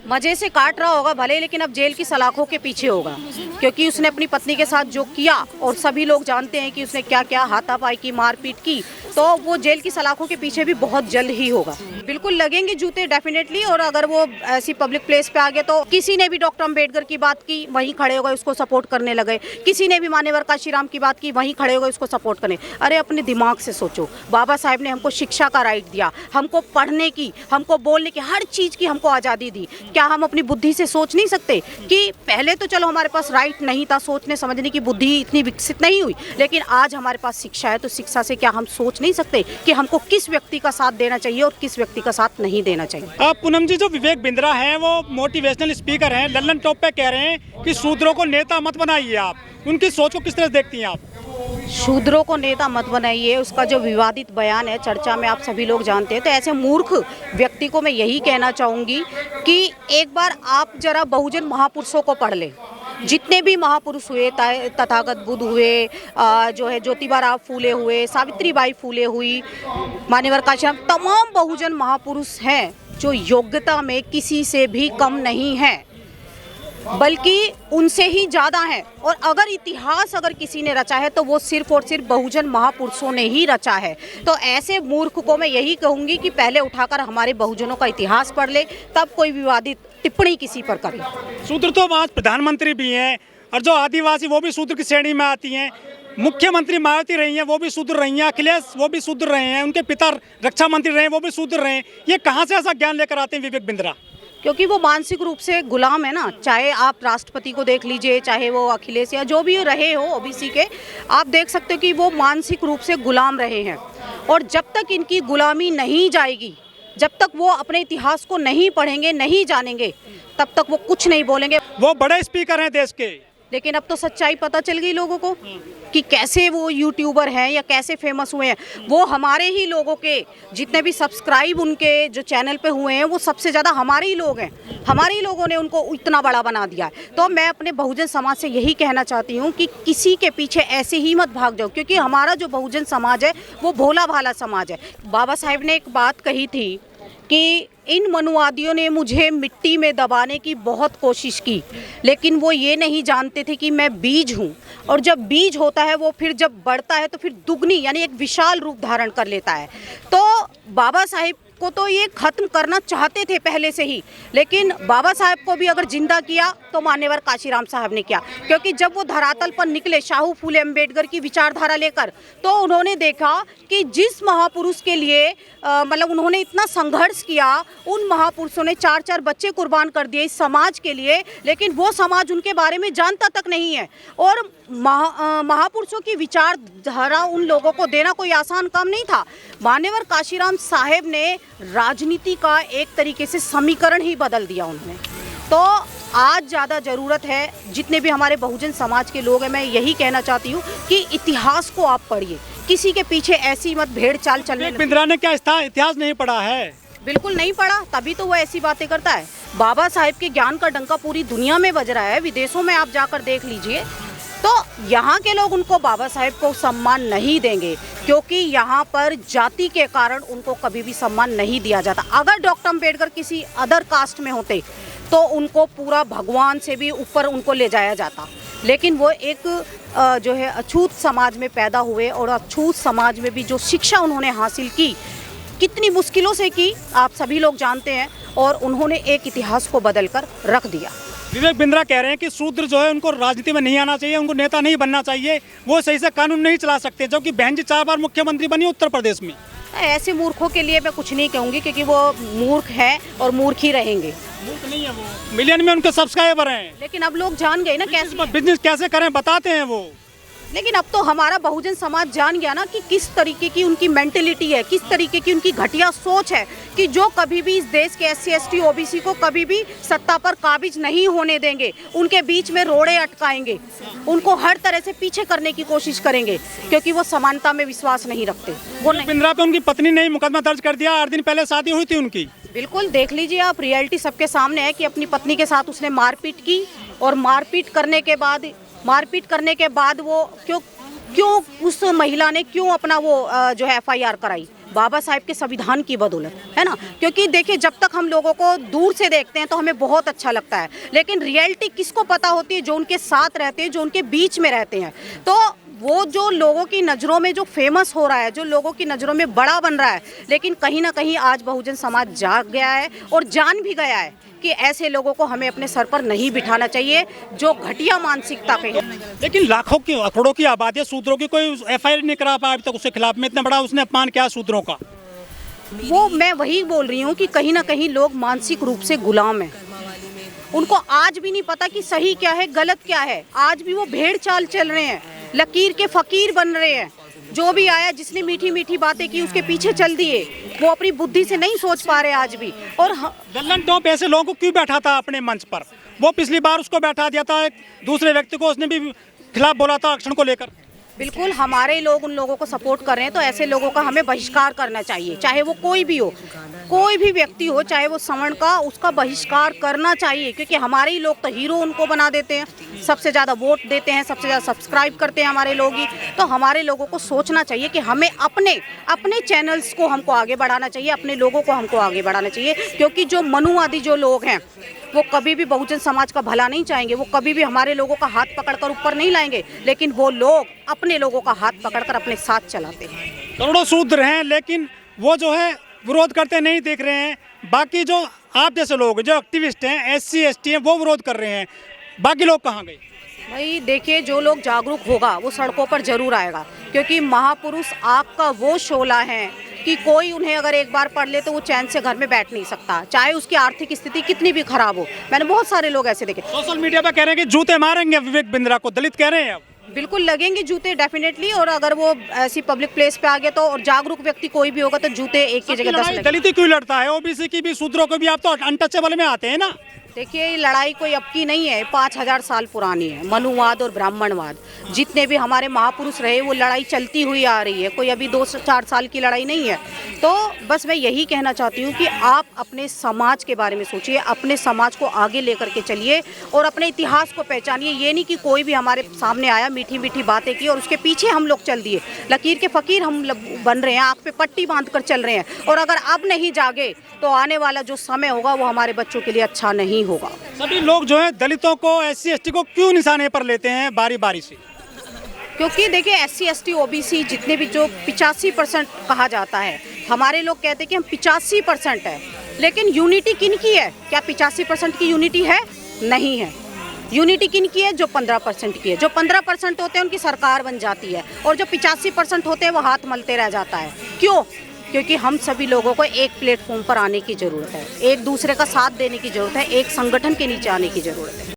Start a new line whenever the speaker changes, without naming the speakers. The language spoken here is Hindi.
मजे से काट रहा होगा भले, लेकिन अब जेल की सलाखों के पीछे होगा, क्योंकि उसने अपनी पत्नी के साथ जो किया, और सभी लोग जानते हैं कि उसने क्या क्या हाथापाई की, मारपीट की, तो वो जेल की सलाखों के पीछे भी बहुत जल्द ही होगा। बिल्कुल लगेंगे जूते डेफिनेटली। और अगर वो ऐसी पब्लिक प्लेस पे आ गए तो किसी ने भी डॉक्टर अम्बेडकर की बात की, वहीं खड़े हो गए उसको सपोर्ट करने लगे। किसी ने भी मान्यवर काशीराम की बात की, वहीं खड़े हो गए उसको सपोर्ट करने। अरे अपने दिमाग से सोचो, बाबा साहेब ने हमको शिक्षा का राइट दिया, हमको पढ़ने की, हमको बोलने की, हर चीज़ की हमको आज़ादी दी। क्या हम अपनी बुद्धि से सोच नहीं सकते कि पहले तो चलो हमारे पास राइट नहीं था, सोचने समझने की बुद्धि इतनी विकसित नहीं हुई, लेकिन आज हमारे पास शिक्षा है, तो शिक्षा से क्या हम सोच नहीं सकते कि हमको किस व्यक्ति का साथ देना चाहिए और किस व्यक्ति का साथ नहीं देना चाहिए।
पूनम जी, जो विवेक बिंद्रा हैं वो मोटिवेशनल स्पीकर हैं, लल्लन टॉप पे कह रहे हैं कि शूद्रों को नेता मत बनाइए आप। उनकी सोच को किस तरह देखती हैं आप?
शूद्रों को नेता मत बनाइए, उसका जो विवादित बयान है चर्चा में आप सभी लोग जानते हैं। तो ऐसे मूर्ख व्यक्ति को मैं यही कहना चाहूँगी कि एक बार आप जरा बहुजन महापुरुषों को पढ़ लें। जितने भी महापुरुष हुए, तथागत बुद्ध हुए, जो है ज्योतिबा फूले हुए, सावित्रीबाई फूले हुई, मान्यवर काशीराम, तमाम बहुजन महापुरुष हैं जो योग्यता में किसी से भी कम नहीं हैं, बल्कि उनसे ही ज़्यादा है। और अगर इतिहास अगर किसी ने रचा है तो वो सिर्फ और सिर्फ बहुजन महापुरुषों ने ही रचा है। तो ऐसे मूर्ख को मैं यही कहूँगी कि पहले उठाकर हमारे बहुजनों का इतिहास पढ़ ले, तब कोई विवादित टिप्पणी किसी पर करे।
शूद्र तो आज प्रधानमंत्री भी हैं, और जो आदिवासी वो भी शूद्र की श्रेणी में आती हैं। मुख्यमंत्री मायावती रही हैं, वो भी शूद्र रही हैं। अखिलेश वो भी शूद्र रहे हैं, उनके पिता रक्षा मंत्री रहे हैं, वो भी शूद्र रहे हैं। ये कहाँ से ऐसा ज्ञान लेकर आते हैं विवेक बिंद्रा?
क्योंकि वो मानसिक रूप से गुलाम है ना। चाहे आप राष्ट्रपति को देख लीजिए, चाहे वो अखिलेश या जो भी रहे हो ओबीसी के, आप देख सकते हो कि वो मानसिक रूप से गुलाम रहे हैं। और जब तक इनकी गुलामी नहीं जाएगी, जब तक वो अपने इतिहास को नहीं पढ़ेंगे, नहीं जानेंगे, तब तक वो कुछ नहीं बोलेंगे।
वो बड़े स्पीकर हैं देश के,
लेकिन अब तो सच्चाई पता चल गई लोगों को कि कैसे वो यूट्यूबर हैं या कैसे फेमस हुए हैं। वो हमारे ही लोगों के जितने भी सब्सक्राइब उनके जो चैनल पे हुए हैं, वो सबसे ज़्यादा हमारे ही लोग हैं। हमारे ही लोगों ने उनको इतना बड़ा बना दिया है। तो मैं अपने बहुजन समाज से यही कहना चाहती हूँ कि किसी के पीछे ऐसे ही मत भाग जाओ, क्योंकि हमारा जो बहुजन समाज है वो भोला भाला समाज है। बाबा साहेब ने एक बात कही थी कि इन मनुवादियों ने मुझे मिट्टी में दबाने की बहुत कोशिश की, लेकिन वो ये नहीं जानते थे कि मैं बीज हूँ, और जब बीज होता है वो फिर जब बढ़ता है तो फिर दुगनी यानी एक विशाल रूप धारण कर लेता है। तो बाबा साहेब को तो ये खत्म करना चाहते थे पहले से ही, लेकिन बाबा साहेब को भी अगर जिंदा किया तो मान्यवर काशीराम साहब ने किया। क्योंकि जब वो धरातल पर निकले शाहू फूले अम्बेडकर की विचारधारा लेकर, तो उन्होंने देखा कि जिस महापुरुष के लिए मतलब उन्होंने इतना संघर्ष किया, उन महापुरुषों ने 4-4 बच्चे कुर्बान कर दिए इस समाज के लिए, लेकिन वो समाज उनके बारे में जानता तक नहीं है। और महापुरुषों की विचारधारा उन लोगों को देना कोई आसान काम नहीं था। मान्यवर काशीराम साहेब ने राजनीति का एक तरीके से समीकरण ही बदल दिया उन्होंने। तो आज ज़्यादा ज़रूरत है, जितने भी हमारे बहुजन समाज के लोग हैं, मैं यही कहना चाहती हूँ कि इतिहास को आप पढ़िए, किसी के पीछे ऐसी मत भेड़ चाल चलने।
बिंद्रा ने क्या इतिहास नहीं पढ़ा है?
बिल्कुल नहीं पढ़ा, तभी तो वो ऐसी बातें करता है। बाबा साहेब के ज्ञान का डंका पूरी दुनिया में बज रहा है, विदेशों में आप जाकर देख लीजिए। तो यहाँ के लोग उनको, बाबा साहेब को सम्मान नहीं देंगे, क्योंकि यहाँ पर जाति के कारण उनको कभी भी सम्मान नहीं दिया जाता। अगर डॉक्टर अम्बेडकर किसी अदर कास्ट में होते तो उनको पूरा भगवान से भी ऊपर उनको ले जाया जाता, लेकिन वो एक जो है अछूत समाज में पैदा हुए, और अछूत समाज में भी जो शिक्षा उन्होंने हासिल की, कितनी मुश्किलों से की, आप सभी लोग जानते हैं, और उन्होंने एक इतिहास को बदल कर रख दिया।
विवेक बिंद्रा कह रहे हैं कि शूद्र जो है उनको राजनीति में नहीं आना चाहिए, उनको नेता नहीं बनना चाहिए, वो सही से कानून नहीं चला सकते, जबकि बहन जी 4 बार मुख्यमंत्री बनी उत्तर प्रदेश में।
ऐसे मूर्खों के लिए मैं कुछ नहीं कहूँगी, क्योंकि वो मूर्ख हैं और मूर्ख ही रहेंगे।
मूर्ख नहीं है वो, मिलियन में उनके सब्सक्राइबर हैं।
लेकिन अब लोग जान गए ना कैसे
बिजनेस कैसे करें, बताते हैं वो।
लेकिन अब तो हमारा बहुजन समाज जान गया ना कि किस तरीके की उनकी मेंटेलिटी है, किस तरीके की उनकी घटिया सोच है, कि जो कभी भी इस देश के SC ST OBC को कभी भी सत्ता पर काबिज नहीं होने देंगे, उनके बीच में रोड़े अटकाएंगे, उनको हर तरह से पीछे करने की कोशिश करेंगे, क्योंकि वो समानता में विश्वास नहीं रखते। वो
बिंद्रा पे उनकी पत्नी ने मुकदमा दर्ज कर दिया, 8 दिन पहले शादी हुई थी उनकी।
बिल्कुल देख लीजिए आप, रियलिटी सबके सामने है कि अपनी पत्नी के साथ उसने मारपीट की, और मारपीट करने के बाद वो क्यों उस महिला ने क्यों अपना वो जो है FIR कराई, बाबा साहेब के संविधान की बदौलत, है ना। क्योंकि देखिए, जब तक हम लोगों को दूर से देखते हैं तो हमें बहुत अच्छा लगता है, लेकिन रियलिटी किसको पता होती है? जो उनके साथ रहते हैं, जो उनके बीच में रहते हैं। तो वो जो लोगों की नज़रों में जो फेमस हो रहा है, जो लोगों की नज़रों में बड़ा बन रहा है, लेकिन कहीं ना कहीं आज बहुजन समाज जाग गया है और जान भी गया है कि ऐसे लोगों को हमें अपने सर पर नहीं बिठाना चाहिए जो घटिया मानसिकता पे है।
लेकिन लाखों की करोड़ों की आबादी है, शूद्रों की कोई एफआईआर नहीं करा पाया अभी तक उसके खिलाफ में। इतना बड़ा उसने अपमान किया शूद्रों का।
वो मैं वही बोल रही हूँ कि कहीं ना कहीं लोग मानसिक रूप से गुलाम हैं। उनको आज भी नहीं पता कि सही क्या है, गलत क्या है। आज भी वो भेड़ चाल चल रहे हैं, लकीर के फकीर बन रहे हैं। जो भी आया, जिसने मीठी मीठी बातें की, उसके पीछे चल दिए। वो अपनी बुद्धि से नहीं सोच पा रहे आज भी। और
दल्लन टॉप ऐसे लोगों को क्यों बैठा था अपने मंच पर? वो पिछली बार उसको बैठा दिया था, एक दूसरे व्यक्ति को उसने भी खिलाफ बोला था आरक्षण को लेकर।
बिल्कुल, हमारे लोग उन लोगों को सपोर्ट कर रहे हैं, तो ऐसे लोगों का हमें बहिष्कार करना चाहिए। चाहे वो कोई भी हो, कोई भी व्यक्ति हो, चाहे वो सवर्ण का, उसका बहिष्कार करना चाहिए। क्योंकि हमारे ही लोग तो हीरो उनको बना देते हैं, सबसे ज़्यादा वोट देते हैं, सबसे ज़्यादा सब्सक्राइब करते हैं हमारे लोग ही। तो हमारे लोगों को सोचना चाहिए कि हमें अपने चैनल्स को हमको आगे बढ़ाना चाहिए, अपने लोगों को हमको आगे बढ़ाना चाहिए। क्योंकि जो मनुवादी जो लोग हैं, वो कभी भी बहुजन समाज का भला नहीं चाहेंगे, वो कभी भी हमारे लोगों का हाथ पकड़कर ऊपर नहीं लाएंगे, लेकिन वो लोग अपने लोगों का हाथ पकड़कर अपने साथ चलाते हैं।
करोड़ों शूद्र हैं, लेकिन वो जो है विरोध करते नहीं दिख रहे हैं। बाकी जो आप जैसे लोग जो एक्टिविस्ट हैं, SC ST हैं, वो विरोध कर रहे हैं। बाकी लोग कहाँ गए?
भाई देखिए, जो लोग जागरूक होगा वो सड़कों पर जरूर आएगा। क्योंकि महापुरुष आग का वो शोला है कि कोई उन्हें अगर एक बार पढ़ ले तो वो चैन से घर में बैठ नहीं सकता, चाहे उसकी आर्थिक स्थिति कितनी भी खराब हो। मैंने बहुत सारे लोग ऐसे देखे।
सोशल मीडिया पे कह रहे हैं कि जूते मारेंगे विवेक बिंद्रा को, दलित कह रहे हैं अब।
बिल्कुल लगेंगे जूते, डेफिनेटली। और अगर वो ऐसी पब्लिक प्लेस पे आ गया तो, और जागरूक व्यक्ति कोई भी होगा, तो जूते एक की जगह 10 लगेंगे।
दलित ही क्यों लड़ता है? ओबीसी की भी, शूद्रों को भी। आप तो अनटचेबल में आते हैं ना।
देखिए, ये लड़ाई कोई अब की नहीं है, 5000 साल पुरानी है। मनुवाद और ब्राह्मणवाद, जितने भी हमारे महापुरुष रहे, वो लड़ाई चलती हुई आ रही है। कोई अभी 2-4 साल की लड़ाई नहीं है। तो बस मैं यही कहना चाहती हूँ कि आप अपने समाज के बारे में सोचिए, अपने समाज को आगे लेकर के चलिए और अपने इतिहास को पहचानिए। ये नहीं कि कोई भी हमारे सामने आया, मीठी मीठी बातें की और उसके पीछे हम लोग चल दिए। लकीर के फकीर हम बन रहे हैं, आँख पे पट्टी बांध कर चल रहे हैं। और अगर अब नहीं जागे तो आने वाला जो समय होगा वो हमारे बच्चों के लिए अच्छा नहीं होगा।
सभी लोग जो है दलितों को, SC ST को क्यों निशाने पर लेते हैं बारी बारी से?
क्योंकि देखिए, SC ST OBC जितने भी जो 85% कहा जाता है, हमारे लोग कहते हैं कि हम 85% है। लेकिन यूनिटी किन की है? क्या 85% की यूनिटी है? नहीं है। यूनिटी किन की है? जो 15% की है। जो 15% होते हैं उनकी सरकार बन जाती है, और जो 85% होते हैं वो हाथ मलते रह जाता है। क्यों? क्योंकि हम सभी लोगों को एक प्लेटफॉर्म पर आने की ज़रूरत है, एक दूसरे का साथ देने की ज़रूरत है, एक संगठन के नीचे आने की ज़रूरत है।